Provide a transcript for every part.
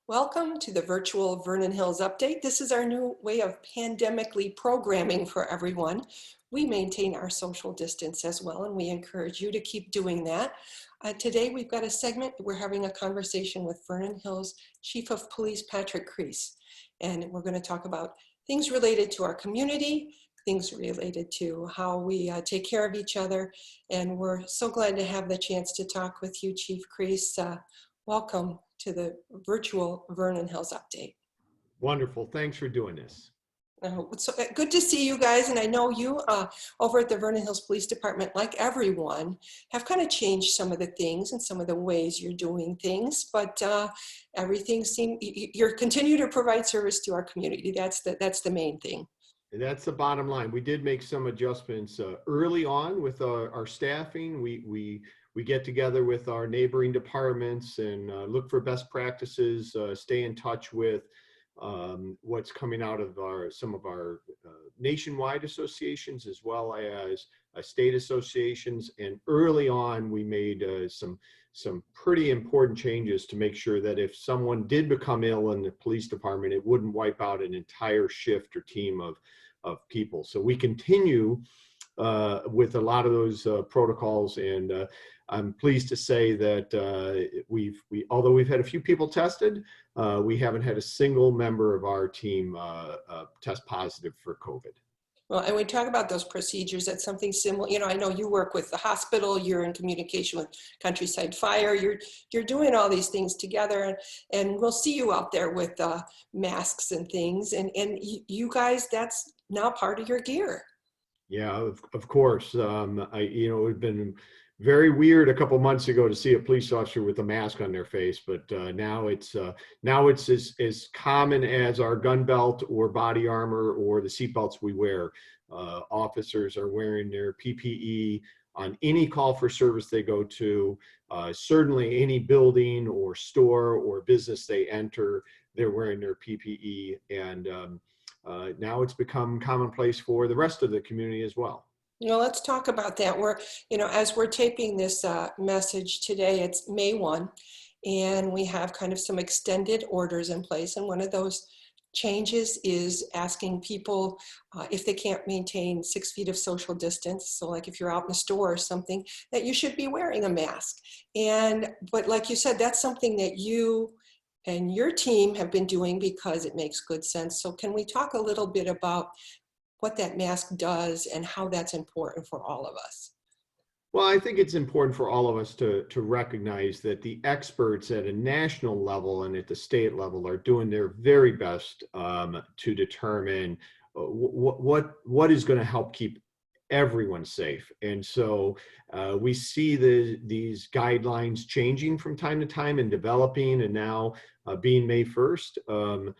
Welcome to the virtual Vernon Hills update. This is our new way of pandemically programming for everyone. We maintain our social distance as well, and we encourage you to keep doing that. Today, we've got a segment. We're having a conversation with Vernon Hills Chief of Police Patrick Kreis, and we're going to talk about things related to our community, things related to how we take care of each other, and we're so glad to have the chance to talk with you, Chief Kreis. Welcome to the virtual Vernon Hills update. Wonderful. Thanks for doing this. It's so good to see you guys. And I know you over at the Vernon Hills Police Department, like everyone, have kind of changed some of the things and some of the ways you're doing things, but everything seems, you're continue to provide service to our community. That's the main thing. That's the bottom line. We did make some adjustments early on with our staffing. We get together with our neighboring departments and look for best practices, stay in touch with what's coming out of some of our nationwide associations as well as state associations. And early on, we made some pretty important changes to make sure that if someone did become ill in the police department, it wouldn't wipe out an entire shift or team of people. So we continue with a lot of those protocols, and I'm pleased to say that although we've had a few people tested, we haven't had a single member of our team test positive for COVID. Well, and we talk about those procedures. That's something similar. You know, I know you work with the hospital. You're in communication with Countryside Fire. You're doing all these things together, and we'll see you out there with masks and things. And you guys, that's now part of your gear. Yeah, of course. It's been very weird a couple months ago to see a police officer with a mask on their face, but now it's as common as our gun belt or body armor or the seatbelts we wear. Officers are wearing their PPE on any call for service they go to. Certainly any building or store or business they enter, they're wearing their PPE, and now it's become commonplace for the rest of the community as well. Let's talk about that. As we're taping this message today, it's May 1, and we have kind of some extended orders in place. And one of those changes is asking people if they can't maintain 6 feet of social distance. So like if you're out in a store or something, that you should be wearing a mask. But like you said, that's something that you and your team have been doing because it makes good sense. So can we talk a little bit about what that mask does and how that's important for all of us? Well, I think it's important for all of us to recognize that the experts at a national level and at the state level are doing their very best to determine what is going to help keep everyone safe. And so we see these guidelines changing from time to time and developing, and now being May 1st,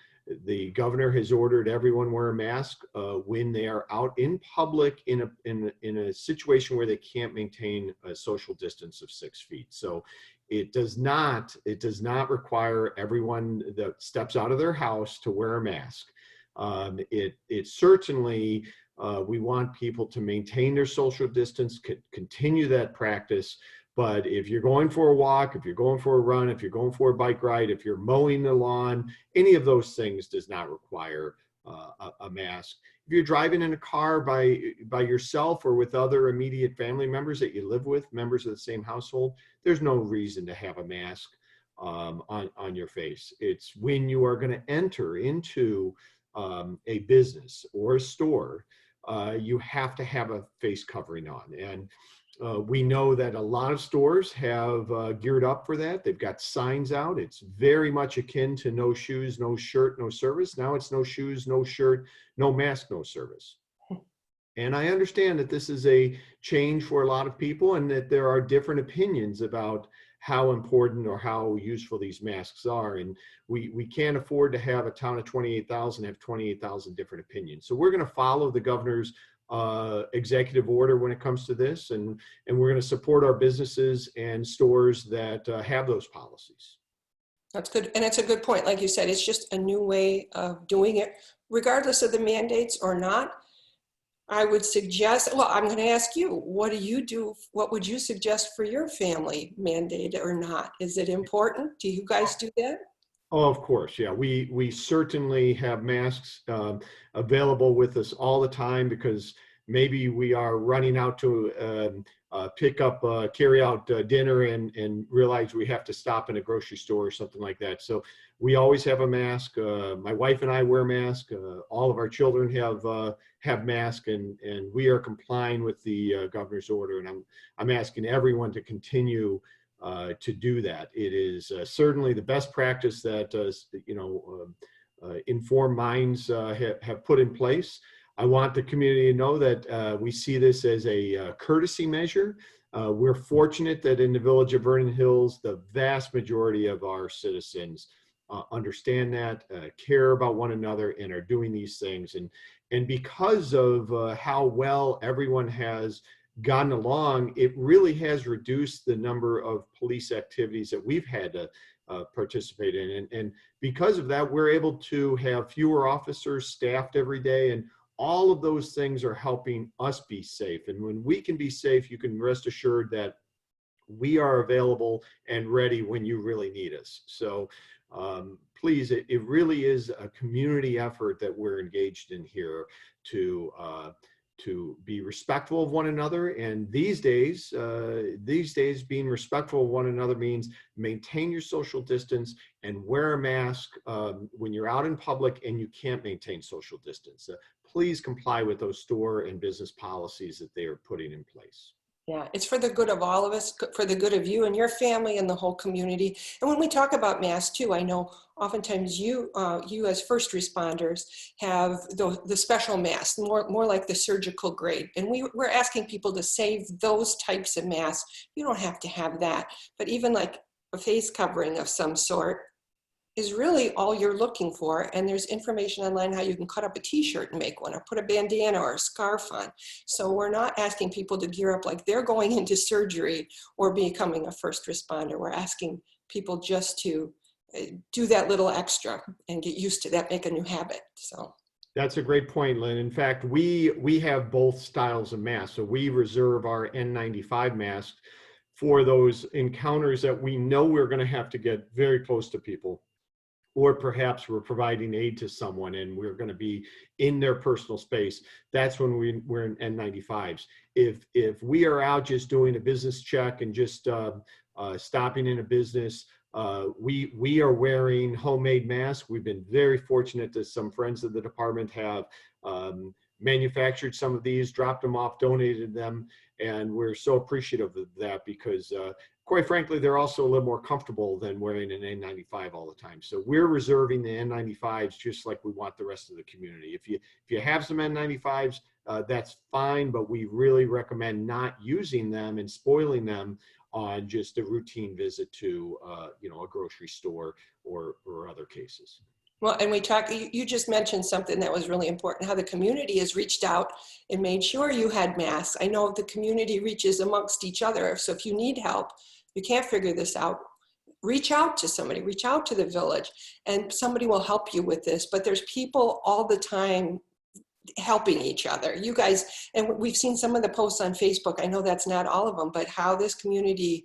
the governor has ordered everyone wear a mask when they are out in public in a situation where they can't maintain a social distance of 6 feet. So it does not require everyone that steps out of their house to wear a mask. It certainly, we want people to maintain their social distance, continue that practice. But if you're going for a walk, if you're going for a run, if you're going for a bike ride, if you're mowing the lawn, any of those things does not require a mask. If you're driving in a car by yourself or with other immediate family members that you live with, members of the same household, there's no reason to have a mask on your face. It's when you are going to enter into a business or a store, you have to have a face covering on. And we know that a lot of stores have geared up for that. They've got signs out. It's very much akin to no shoes, no shirt, no service. Now it's no shoes, no shirt, no mask, no service. And I understand that this is a change for a lot of people and that there are different opinions about how important or how useful these masks are. And we can't afford to have a town of 28,000 have 28,000 different opinions. So we're going to follow the governor's executive order when it comes to this, and we're going to support our businesses and stores that have those policies. That's good, and it's a good point. Like you said, it's just a new way of doing it, regardless of the mandates or not. I would suggest, well, I'm going to ask you, what do you do? What would you suggest for your family, mandate or not? Is it important? Do you guys do that? Oh, of course, yeah. We certainly have masks available with us all the time because maybe we are running out to pick up, carry out dinner and realize we have to stop in a grocery store or something like that. So we always have a mask. My wife and I wear masks. All of our children have masks, and we are complying with the governor's order. And I'm asking everyone to continue to do that. It is certainly the best practice that informed minds have put in place. I want the community to know that we see this as a courtesy measure. We're fortunate that in the village of Vernon Hills, the vast majority of our citizens understand that, care about one another, and are doing these things. And because of how well everyone has gotten along, it really has reduced the number of police activities that we've had to participate in. And because of that, we're able to have fewer officers staffed every day. And all of those things are helping us be safe. And when we can be safe, you can rest assured that we are available and ready when you really need us. So please, it really is a community effort that we're engaged in here to be respectful of one another. And these days, being respectful of one another means maintain your social distance and wear a mask when you're out in public and you can't maintain social distance. Please comply with those store and business policies that they are putting in place. Yeah, it's for the good of all of us, for the good of you and your family and the whole community. And when we talk about masks too, I know oftentimes you as first responders have the special masks, more like the surgical grade. And we're asking people to save those types of masks. You don't have to have that, but even like a face covering of some sort is really all you're looking for. And there's information online how you can cut up a t-shirt and make one, or put a bandana or a scarf on. So we're not asking people to gear up like they're going into surgery or becoming a first responder. We're asking people just to do that little extra and get used to that, make a new habit. So that's a great point, Lynn. In fact, we have both styles of masks. So we reserve our N95 masks for those encounters that we know we're going to have to get very close to people, or perhaps we're providing aid to someone and we're going to be in their personal space. That's when we're in N95s. If we are out just doing a business check and just stopping in a business, we are wearing homemade masks. We've been very fortunate that some friends of the department have manufactured some of these, dropped them off, donated them, and we're so appreciative of that because quite frankly, they're also a little more comfortable than wearing an N95 all the time. So we're reserving the N95s just like we want the rest of the community. If you have some N95s, that's fine, but we really recommend not using them and spoiling them on just a routine visit to a grocery store or other cases. well, and you just mentioned something that was really important, how the community has reached out and made sure you had masks. I know the community reaches amongst each other. So if you need help, you can't figure this out, reach out to somebody, reach out to the village, and somebody will help you with this. But there's people all the time helping each other. You guys, and we've seen some of the posts on Facebook. I know that's not all of them, but how this community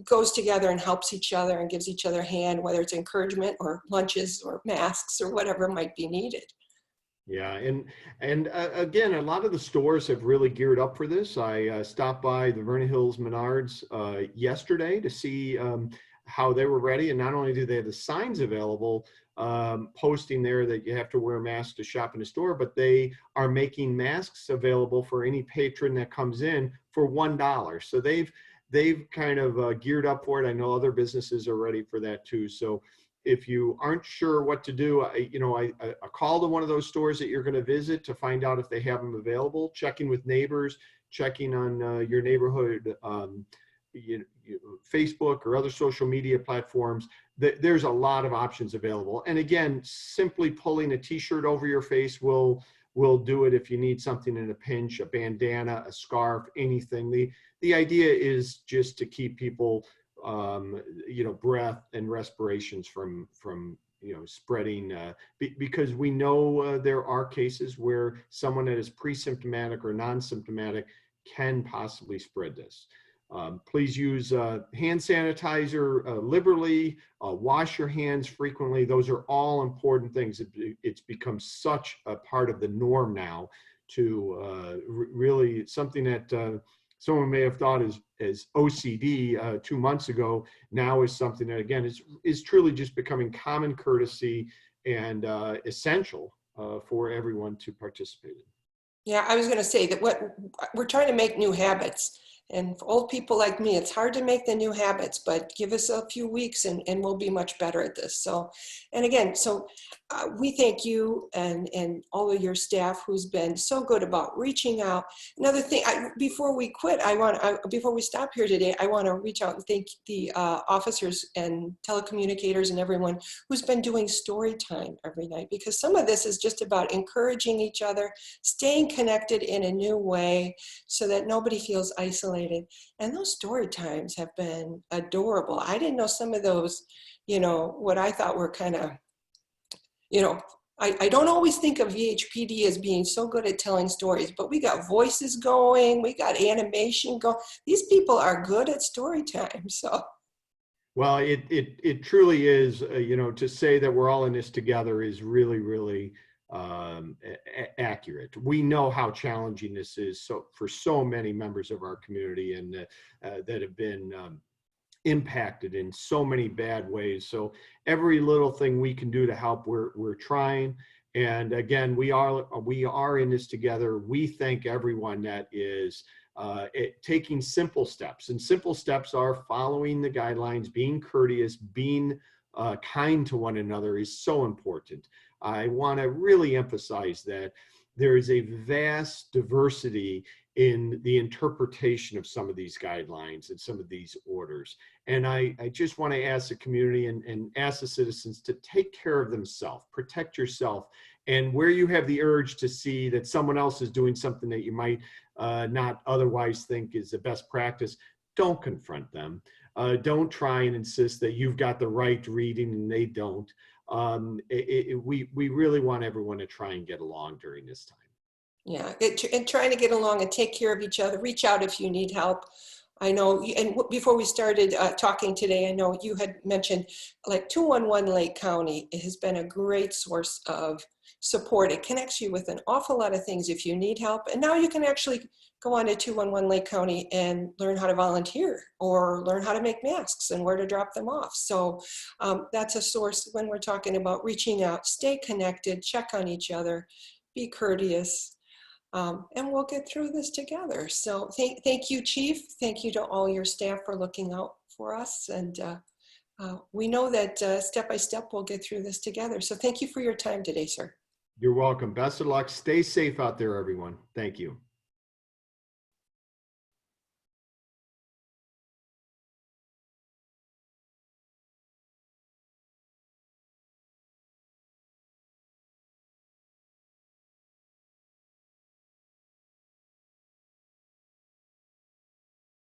goes together and helps each other and gives each other a hand, whether it's encouragement or lunches or masks or whatever might be needed. Yeah, and again, a lot of the stores have really geared up for this. I stopped by the Vernon Hills Menards yesterday to see how they were ready. And not only do they have the signs available, posting there that you have to wear a mask to shop in the store, but they are making masks available for any patron that comes in for $1. So they've kind of geared up for it. I know other businesses are ready for that too. So if you aren't sure what to do, I call to one of those stores that you're going to visit to find out if they have them available, checking with neighbors, checking on your neighborhood, Facebook or other social media platforms. There's a lot of options available. And again, simply pulling a t-shirt over your face will do it if you need something in a pinch, a bandana, a scarf, anything. The idea is just to keep people breath and respirations from spreading, because we know there are cases where someone that is pre-symptomatic or non-symptomatic can possibly spread this. Please use hand sanitizer liberally, wash your hands frequently. Those are all important things. It's become such a part of the norm now to really something that someone may have thought as OCD 2 months ago, now is something that, again, is truly just becoming common courtesy and essential for everyone to participate in. Yeah, I was going to say that what we're trying to make new habits. And for old people like me, it's hard to make the new habits, but give us a few weeks and we'll be much better at this. So, and again, we thank you and all of your staff who's been so good about reaching out. Another thing, before we quit, before we stop here today, I want to reach out and thank the officers and telecommunicators and everyone who's been doing story time every night, because some of this is just about encouraging each other, staying connected in a new way so that nobody feels isolated. And those story times have been adorable. I didn't know some of those, what I thought were kind of, I don't always think of VHPD as being so good at telling stories, but we got voices going, we got animation going. These people are good at story time. So. Well, it truly is, to say that we're all in this together is really, really accurate. We know how challenging this is for so many members of our community and that have been impacted in so many bad ways. So every little thing we can do to help, we're trying. And again, we are in this together. We thank everyone that is taking simple steps, and simple steps are following the guidelines, being courteous, being kind to one another is so important. I want to really emphasize that there is a vast diversity in the interpretation of some of these guidelines and some of these orders. And I just want to ask the community and ask the citizens to take care of themselves, protect yourself. And where you have the urge to see that someone else is doing something that you might not otherwise think is the best practice, don't confront them. Don't try and insist that you've got the right reading and they don't. We really want everyone to try and get along during this time. Yeah, and trying to get along and take care of each other. Reach out if you need help. I know, and before we started talking today, I know you had mentioned like 211 Lake County has been a great source of support. It connects you with an awful lot of things if you need help. And now you can actually go on to 211 Lake County and learn how to volunteer or learn how to make masks and where to drop them off. So that's a source when we're talking about reaching out, stay connected, check on each other, be courteous. And we'll get through this together. So thank you, Chief. Thank you to all your staff for looking out for us. And we know that step by step, we'll get through this together. So thank you for your time today, sir. You're welcome. Best of luck. Stay safe out there, everyone. Thank you.